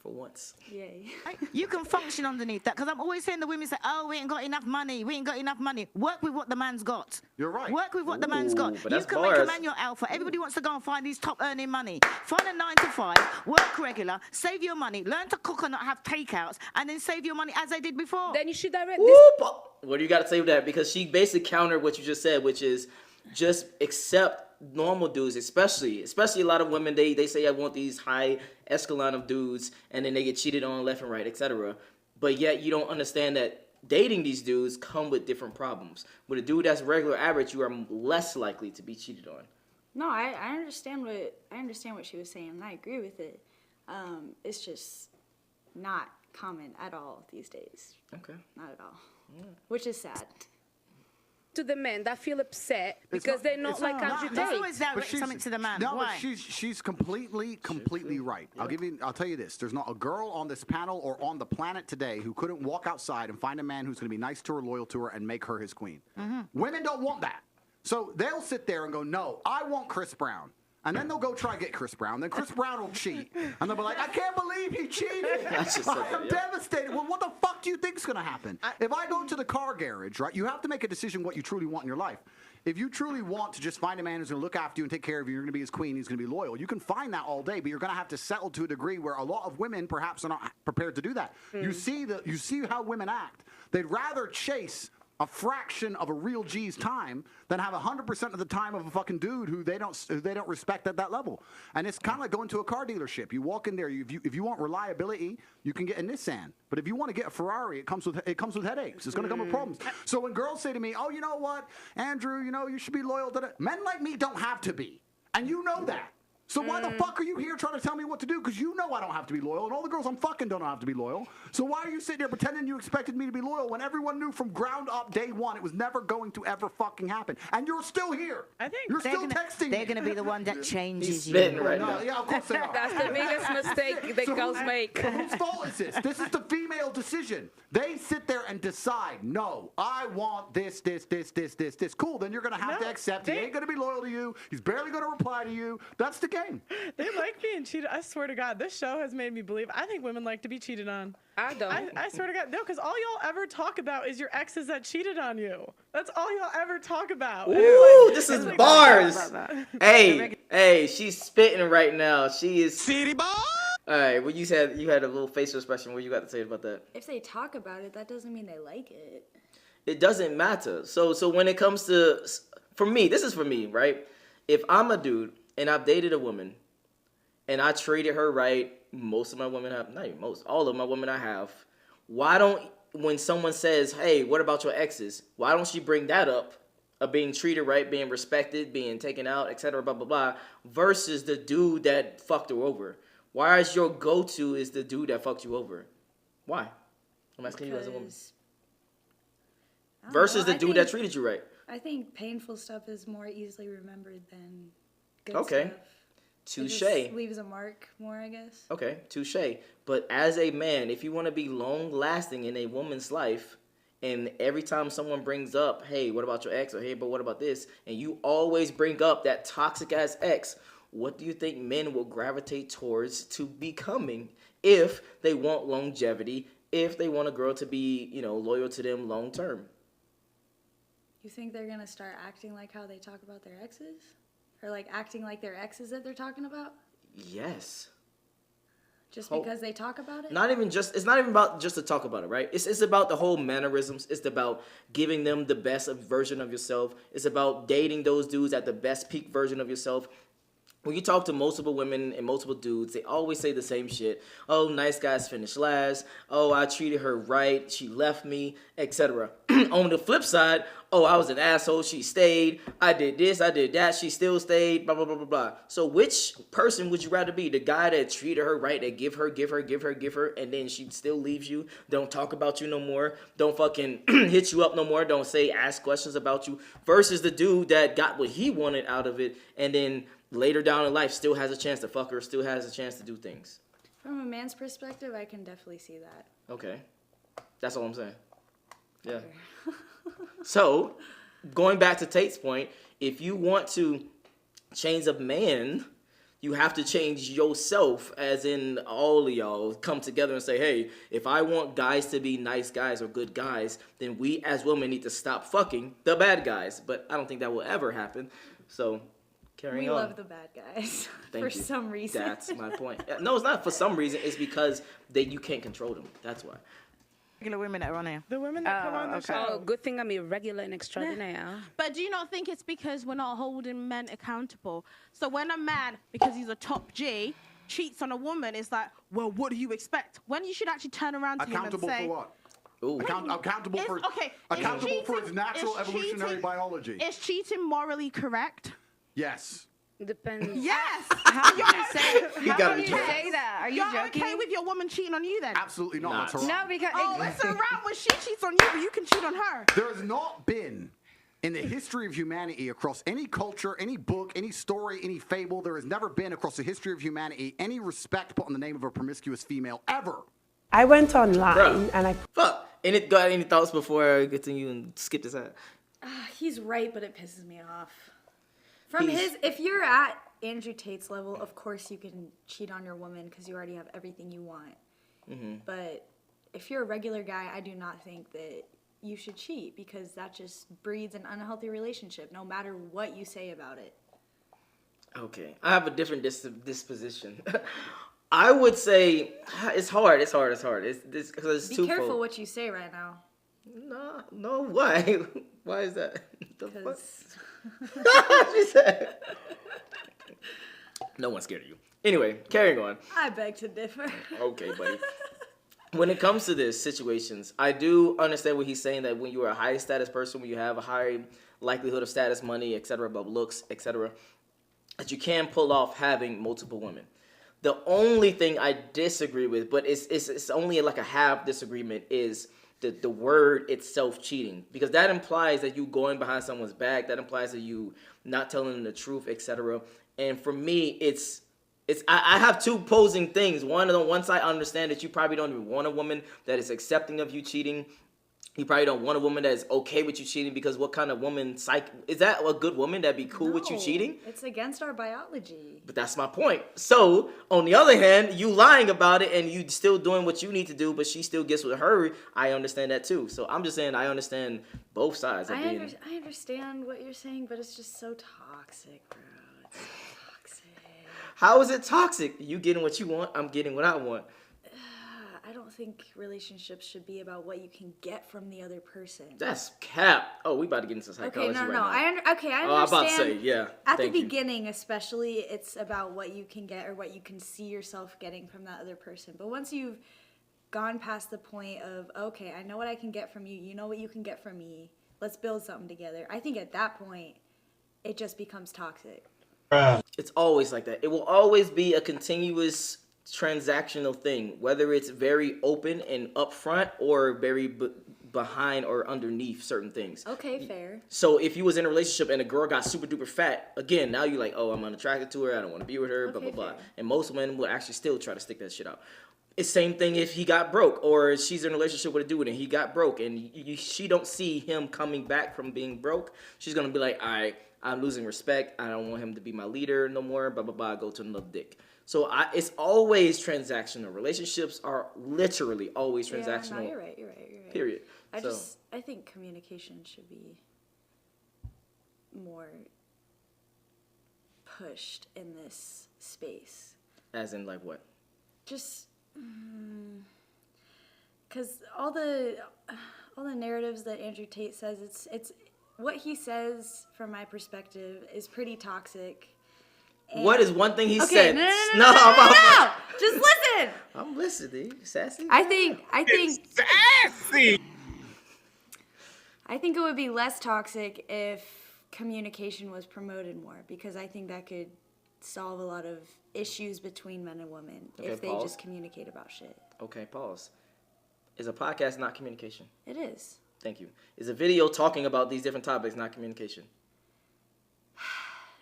for once. Yay. You can function underneath that, because I'm always hearing the women say, "Oh, we ain't got enough money. We ain't got enough money." Work with what the man's got. You're right. Work with what the man's got. But You that's can make a bars. man your alpha. Everybody wants to go and find these top earning money. Find a 9 to 5, work regular, save your money, learn to cook and not have takeouts, and then save your money as they did before. Then you should direct Whoop. this. What do you got to say with that? Because she basically countered what you just said, which is just accept normal dudes, especially a lot of women. They say I want these high echelon of dudes, and then they get cheated on left and right, etc. But yet you don't understand that dating these dudes come with different problems. With a dude that's regular average, you are less likely to be cheated on. No, I understand what she was saying, and I agree with it. It's just not common at all these days. Okay. Not at all. Yeah. Which is sad. To the men that feel upset because they're not like Andrew There's Tate. always something to the man. No, Why? but she's completely right. Yeah. I'll tell you this. There's not a girl on this panel or on the planet today who couldn't walk outside and find a man who's going to be nice to her, loyal to her, and make her his queen. Mm-hmm. Women don't want that. So they'll sit there and go, "No, I want Chris Brown." And then they'll go try to get Chris Brown. Then Chris Brown will cheat. And they'll be like, "I can't believe he cheated. I'm devastated." Well, what the fuck do you think is going to happen? If I go to the car garage, right, you have to make a decision what you truly want in your life. If you truly want to just find a man who's going to look after you and take care of you, you're going to be his queen, he's going to be loyal, you can find that all day, but you're going to have to settle to a degree where a lot of women perhaps are not prepared to do that. You see how women act. They'd rather chase a fraction of a real G's time than have 100% of the time of a fucking dude who they don't respect at that level. And it's kind of like going to a car dealership. You walk in there, if you want reliability, you can get a Nissan. But if you want to get a Ferrari, it comes with headaches. It's going to come with problems. So when girls say to me, "Oh, you know what, Andrew, you should be loyal to that," men like me don't have to be, and you know that. So why the fuck are you here trying to tell me what to do? Because you know I don't have to be loyal, and all the girls I'm fucking don't have to be loyal. So why are you sitting there pretending you expected me to be loyal when everyone knew from ground up day one it was never going to ever fucking happen? And you're still here. I think you're still texting me. They're going to be the one that changes He's spitting you. right now. Yeah, of course they are. That's the biggest mistake that girls make. So whose fault is this? This is the female decision. They sit there and decide, "No, I want this. Cool, then you're going to have to accept he ain't going to be loyal to you. He's barely going to reply to you. That's the game." They like being cheated. I swear to God, this show has made me believe. I think women like to be cheated on. I don't. I swear to God, no, because all y'all ever talk about is your exes that cheated on you. That's all y'all ever talk about. Ooh, this is bars. Hey, she's spitting right now. She is. City boy. All right, well, you said you had a little facial expression. What you got to say about that? If they talk about it, that doesn't mean they like it. It doesn't matter. So when it comes to, for me, this is for me, right? If I'm a dude and I've dated a woman and I treated her right, most of my women have, not even most, all of my women I have, why don't, when someone says, "Hey, what about your exes?" Why don't she bring that up of being treated right, being respected, being taken out, etc., blah, blah, blah, versus the dude that fucked her over? Why is your go-to is the dude that fucked you over? Why? I'm asking you as a woman. Versus the dude that treated you right. I think painful stuff is more easily remembered than good Okay. stuff. Touche. It just leaves a mark more, I guess. Okay, touche. But as a man, if you want to be long-lasting in a woman's life, and every time someone brings up, "Hey, what about your ex?" or "Hey, but what about this?" and you always bring up that toxic-ass ex, what do you think men will gravitate towards to becoming if they want longevity, if they want a girl to be, loyal to them long-term? You think they're going to start acting like how they talk about their exes? Or like acting like their exes that they're talking about? Yes. Just because they talk about it? It's not even about just to talk about it, right? It's about the whole mannerisms. It's about giving them the best version of yourself. It's about dating those dudes at the best peak version of yourself. When you talk to multiple women and multiple dudes, they always say the same shit. "Oh, nice guys finish last. Oh, I treated her right. She left me," etc. On the flip side, "Oh, I was an asshole. She stayed. I did this. I did that. She still stayed. Blah, blah, blah, blah, blah." So which person would you rather be? The guy that treated her right, that give her, and then she still leaves you, don't talk about you no more, don't fucking hit you up no more, don't ask questions about you, versus the dude that got what he wanted out of it, and then later down in life still has a chance to fuck her, still has a chance to do things? From a man's perspective, I can definitely see that. Okay. That's all I'm saying. Yeah. So, going back to Tate's point, if you want to change a man You have to change yourself, as in all of y'all come together and say, hey, if I want guys to be nice guys or good guys, then we as women need to stop fucking the bad guys. But I don't think that will ever happen. So carrying on. We love the bad guys Thank for you. some reason. That's my point. No, it's not for some reason. It's because you can't control them. That's why. Regular women that are on here. The women that come on the show. Oh, good thing I'm irregular and extraordinaire. But do you not think it's because we're not holding men accountable? So when a man, because he's a top G, cheats on a woman, it's like, well, what do you expect? When you should actually turn around to Accountable him and say, for what? Ooh. Accountable for okay, accountable for its cheating- natural is evolutionary cheating- biology. is cheating morally correct? Yes. Depends. Yes. How can you say, You how gotta can you try. say that? Are you You're joking? okay with your woman cheating on you then? Absolutely not. Not. That's haram. No, because Oh, it's around when she cheats on you, but you can cheat on her. There has not been in the history of humanity, across any culture, any book, any story, any fable, there has never been across the history of humanity any respect put on the name of a promiscuous female ever. I went online Bruh. and I Fuck. Got any thoughts before I get to you and skip this out? He's right, but it pisses me off. If you're at Andrew Tate's level, of course you can cheat on your woman because you already have everything you want. Mm-hmm. But if you're a regular guy, I do not think that you should cheat because that just breeds an unhealthy relationship, no matter what you say about it. Okay. I have a different disposition. I would say it's hard. It's because it's Be twofold. careful what you say right now. No, why? Why is that? The fuck? Because She said. No one's scared of you. Anyway, carrying on. I beg to differ. Okay, buddy. When it comes to this situations, I do understand what he's saying, that when you're a high status person, when you have a high likelihood of status, money, etc., but looks, etc., that you can pull off having multiple women. The only thing I disagree with, but it's only like a half disagreement, is the word itself, cheating, because that implies that you going behind someone's back. That implies that you not telling them the truth, etc. And for me, I have two opposing things. One of them, once I understand that you probably don't even want a woman that is accepting of you cheating. You probably don't want a woman that is okay with you cheating, because what kind of woman is that? A good woman that'd be cool with you No, cheating? It's against our biology. But that's my point. So, on the other hand, you lying about it and you still doing what you need to do, but she still gets with her. I understand that too. So I'm just saying I understand both sides. I understand what you're saying, but it's just so toxic, bro. It's so toxic. How is it toxic? You getting what you want, I'm getting what I want. I don't think relationships should be about what you can get from the other person. That's cap. Oh, we about to get into psychology Okay, no. right now. I Oh, I understand. was about to say, yeah. At the Thank you. beginning, especially, it's about what you can get or what you can see yourself getting from that other person. But once you've gone past the point of, okay, I know what I can get from you, you know what you can get from me, let's build something together. I think at that point, it just becomes toxic. It's always like that. It will always be a continuous transactional thing, whether it's very open and upfront or very behind or underneath certain things. Okay, fair. So if you was in a relationship and a girl got super duper fat, again, now you're like, oh, I'm unattracted to her, I don't want to be with her, blah, Okay, blah, blah. fair. And most men will actually still try to stick that shit out. It's same thing if he got broke, or she's in a relationship with a dude and he got broke, and she don't see him coming back from being broke. She's going to be like, all right, I'm losing respect, I don't want him to be my leader no more, blah, blah, blah, go to another dick. So it's always transactional. Relationships are literally always transactional. Yeah, no, you're right. Period. I think communication should be more pushed in this space. As in, like, what? Just because all the narratives that Andrew Tate says, it's what he says from my perspective is pretty toxic. And What is one thing he okay, said? No. Just listen. I'm listening. Sassy. I think sassy. I think it would be less toxic if communication was promoted more, because I think that could solve a lot of issues between men and women if they pause. just communicate about shit. Okay, pause. Is a podcast not communication? It is. Thank you. Is a video talking about these different topics not communication?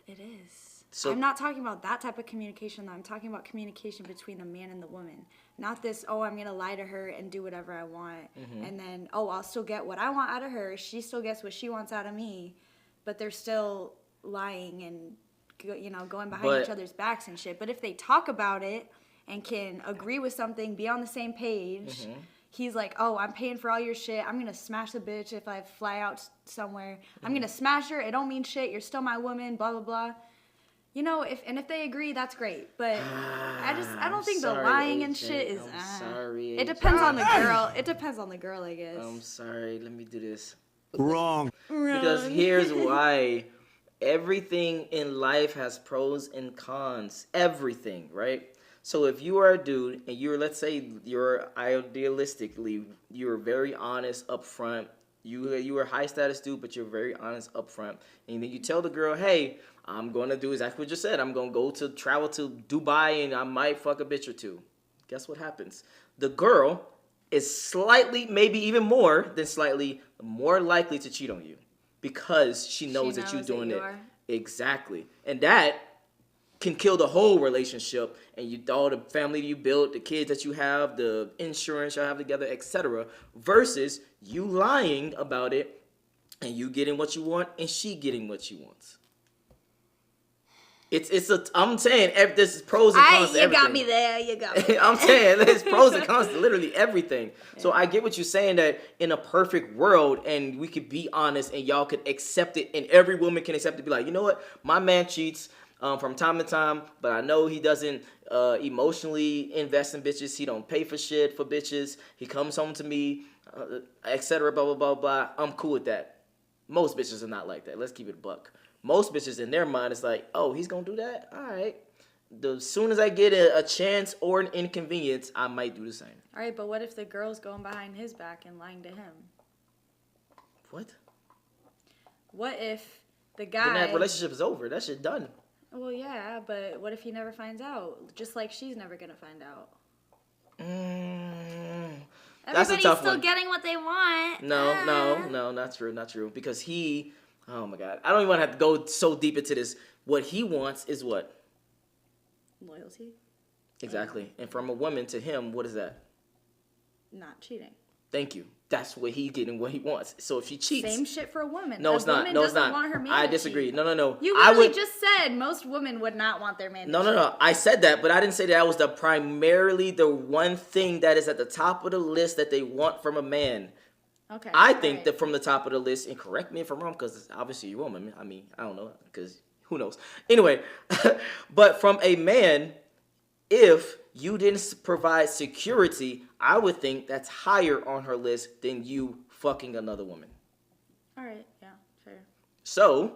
It is. So- I'm not talking about that type of communication, though. I'm talking about communication between the man and the woman. Not this, oh, I'm going to lie to her and do whatever I want. And then, oh, I'll still get what I want out of her. She still gets what she wants out of me. But they're still lying and going behind But- each other's backs and shit. But if they talk about it and can agree with something, be on the same page. He's like, oh, I'm paying for all your shit. I'm going to smash the bitch if I fly out somewhere. I'm going to smash her. It don't mean shit. You're still my woman, blah, blah, blah. If they agree, that's great. But I don't think the lying and shit is. I'm sorry. It depends on the girl. It depends on the girl, I guess. I'm sorry. Let me do this. Wrong. Because here's why. Everything in life has pros and cons. Everything, right? So if you are a dude and let's say you're idealistically, you're very honest up front. You are a high status dude, but you're very honest up front. And then you tell the girl, hey, I'm going to do exactly what you said. I'm going to travel to Dubai and I might fuck a bitch or two. Guess what happens? The girl is slightly, maybe even more than slightly, more likely to cheat on you because she knows that you're doing it. Exactly. And that can kill the whole relationship and all the family you built, the kids that you have, the insurance y'all have together, etc. Versus you lying about it and you getting what you want and she getting what she wants. I'm saying there's pros and cons to everything. You got me there. You got me there. I'm saying there's pros and cons to literally everything. Yeah. So I get what you're saying, that in a perfect world and we could be honest and y'all could accept it and every woman can accept it, be like, you know what, my man cheats from time to time, but I know he doesn't emotionally invest in bitches. He don't pay for shit for bitches. He comes home to me, etc. Blah, blah, blah, blah. I'm cool with that. Most bitches are not like that. Let's keep it a buck. Most bitches in their mind is like, oh, he's going to do that? All right. As soon as I get a chance or an inconvenience, I might do the same. All right, but what if the girl's going behind his back and lying to him? What? What if the guy... Then that relationship is over. That shit done. Well, yeah, but what if he never finds out? Just like she's never going to find out. Everybody's still getting what they want. No, not true. Because he... Oh my God. I don't even want to have to go so deep into this. What he wants is what? Loyalty. Exactly. And from a woman to him, what is that? Not cheating. Thank you. That's what he's getting, what he wants. So if she cheats... Same shit for a woman. No, it's not. No, it's not. Want her man I to disagree. cheat. No. You literally just said most women would not want their man to cheat. No. I said that, but I didn't say that was primarily the one thing that is at the top of the list that they want from a man. Okay. I think that from the top of the list, and correct me if I'm wrong, because obviously you're a woman. I mean, I don't know, because who knows? Anyway, but from a man, if you didn't provide security, I would think that's higher on her list than you fucking another woman. All right, yeah, fair. So,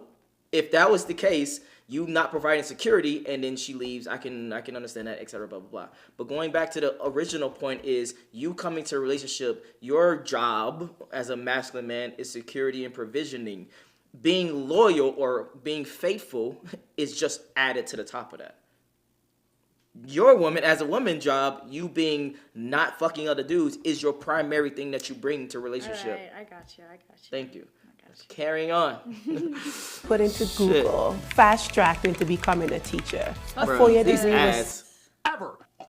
if that was the case, you not providing security and then she leaves, I can understand that, etc. Blah blah blah. But going back to the original point is you coming to a relationship, your job as a masculine man is security and provisioning. Being loyal or being faithful is just added to the top of that. Your woman, as a woman job, you being not fucking other dudes is your primary thing that you bring to relationship. All right, I got you. Thank you. Carrying on. Put into Google, fast track into becoming a teacher. A Bruh, 4-year these degree ads.